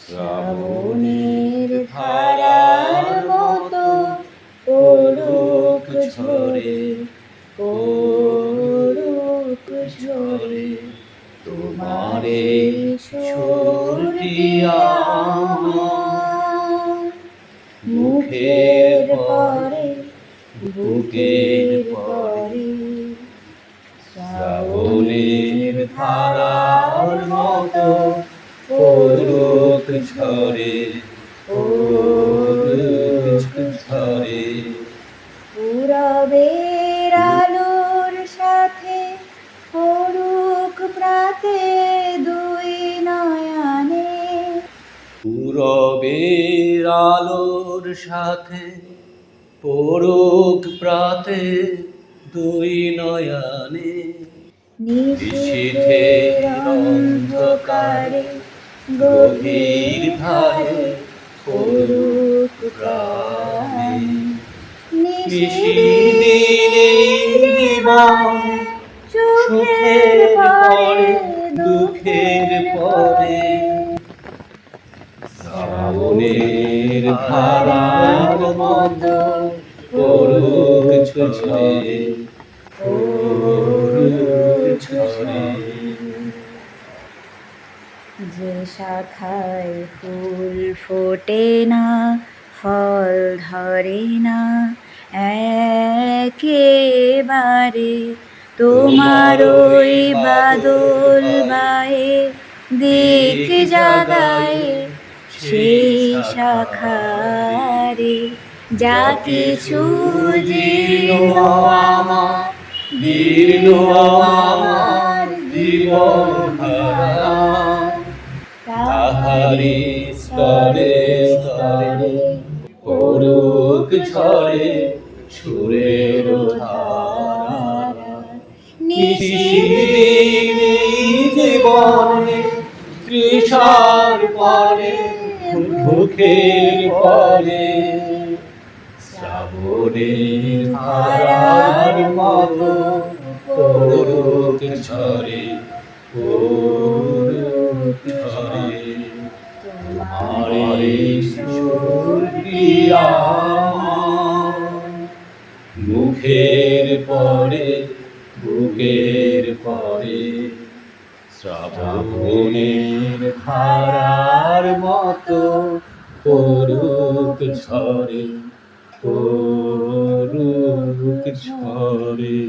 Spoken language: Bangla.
শ্রাবণের ধারার মতো পড়ুক ঝরে, পড়ুক ঝরে তোমারে সুরটি আমার। মুখের পরে বুকের পরে শ্রাবণের ধারার মতো পড়ুক ঝরে, পড়ুক ঝরে। পূরবের আলোর সাথে পড়ুক প্রাতে দুই নয়নে। পূরবের আলোর সাথে পড়ুক প্রাতে দুই নয়নে। নিশীথের অন্ধকারে গভীর ধারে পড়ুক প্রাণে। নিশিদিনের জীবনে সুখের পরে দুঃখের পরে শ্রাবণের ধারার মতো পড়ুক ঝরে, পড়ুক ঝরে। যে শাখায় ফুল ফোটে না, ফল ধরে না একেবারে, তোমার ওই বাদল বায়ে দিক জাগায় সেই শাখারে। যা কিছু জীর্ণ আমার, জীর্ণ আমার জীবন ধারা, তাহারি স্তরে স্তরে পড়ুক ঝরে সুরের ধারা। নিশিদিনের জীবনে তৃষার পরে ভুখের পরে শ্রাবণের ধারার মতো পড়ুক ঝরে, পড়ুক ঝরে। তোমারে সুরটি আমার। মুখের পরে বুকের পরে শ্রাবণের ধারার মতো পড়ুক ঝরে, পড়ুক ঝরে।